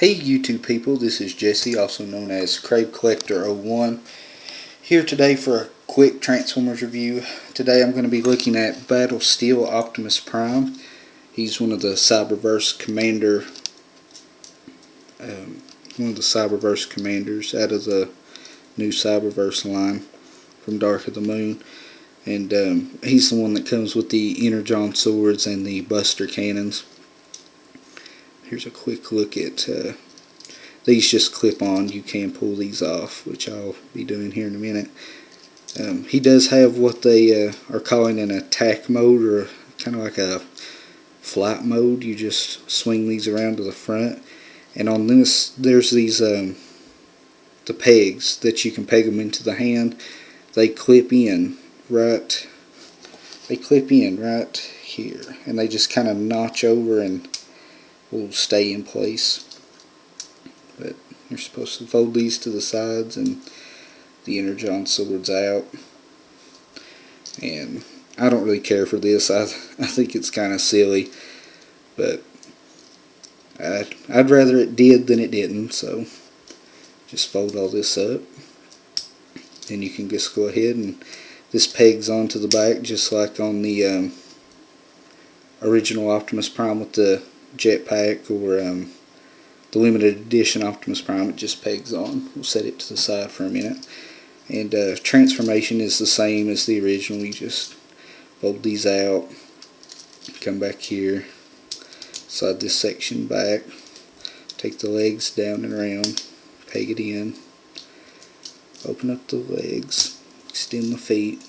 Hey YouTube people, this is Jesse, also known as Crave Collector 01, here today for a quick Transformers review. Today I'm going to be looking at Battle Steel Optimus Prime. He's one of the Cyberverse commanders out of the new Cyberverse line from Dark of the Moon. And he's the one that comes with the Energon swords and the Buster cannons. Here's a quick look at these. Just clip on. You can pull these off, which I'll be doing here in a minute. He does have what they are calling an attack mode, or kind of like a flight mode. You just swing these around to the front, and on this there's these the pegs that you can peg them into the hand. They clip in right here, and they just kind of notch over and will stay in place. But you're supposed to fold these to the sides and the Energon swords out. And I don't really care for this. I think it's kind of silly, but I'd rather it did than it didn't. So just fold all this up, and you can just go ahead and this pegs onto the back just like on the original Optimus Prime with the jetpack, or the limited edition Optimus Prime. It just pegs on. We'll set it to the side for a minute. And transformation is the same as the original. You just fold these out, come back here, slide this section back, take the legs down and around, peg it in, open up the legs, extend the feet,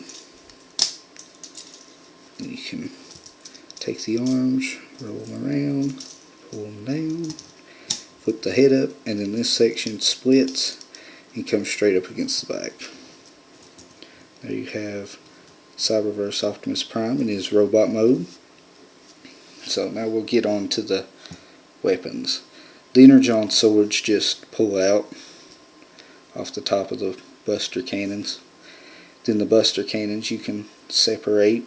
and you can take the arms, roll them around, pull them down, flip the head up, and then this section splits and comes straight up against the back. There you have Cyberverse Optimus Prime in his robot mode. So now we'll get on to the weapons. The Energon swords just pull out off the top of the Buster cannons. Then the Buster cannons you can separate.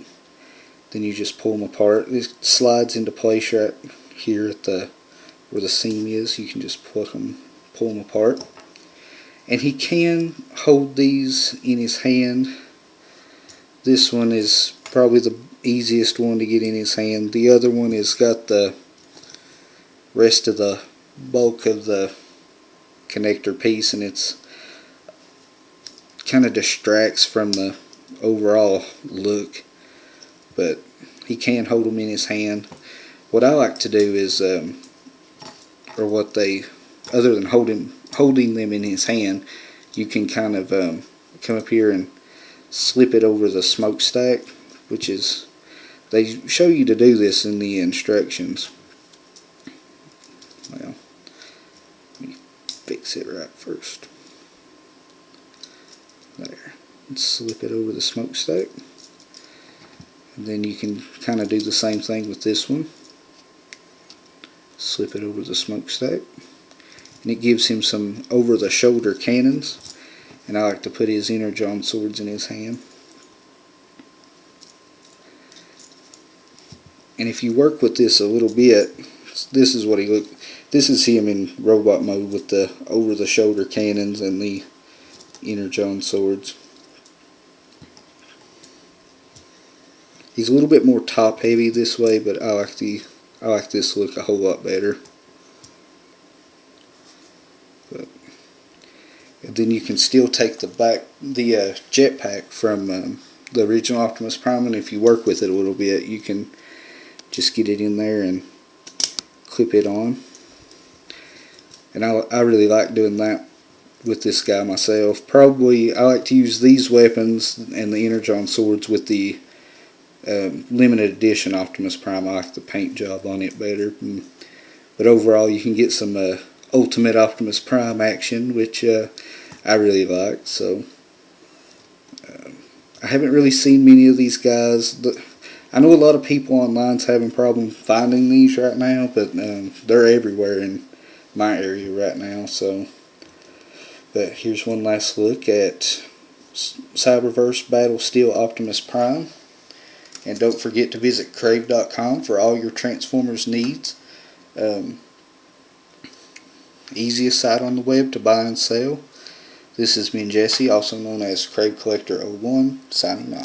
Then you just pull them apart. This slides into place right here at the where the seam is. You can just pull them apart. And he can hold these in his hand. This one is probably the easiest one to get in his hand. The other one has got the rest of the bulk of the connector piece, and it's kind of distracts from the overall look. But he can hold them in his hand. What I like to do is, other than holding them in his hand, you can kind of come up here and slip it over the smokestack, which is, they show you to do this in the instructions. Well, let me fix it right first. There. And slip it over the smokestack. And then you can kind of do the same thing with this one. Slip it over the smokestack. And it gives him some over-the-shoulder cannons. And I like to put his Energon swords in his hand. And if you work with this a little bit, this is what he look. This is him in robot mode with the over-the-shoulder cannons and the Energon swords. He's a little bit more top heavy this way, but I like this look a whole lot better. But, and then you can still take the jetpack from the original Optimus Prime, and if you work with it a little bit, you can just get it in there and clip it on. And I really like doing that with this guy myself. Probably I like to use these weapons and the Energon swords with the limited edition Optimus Prime. I like the paint job on it better. But overall, you can get some Ultimate Optimus Prime action, which I really like. So I haven't really seen many of these guys. I know a lot of people online's having problems finding these right now, but they're everywhere in my area right now. So, but here's one last look at Cyberverse Battle Steel Optimus Prime. And don't forget to visit crave.com for all your Transformers needs. Easiest site on the web to buy and sell. This has been Jesse, also known as Crave Collector 01, signing off.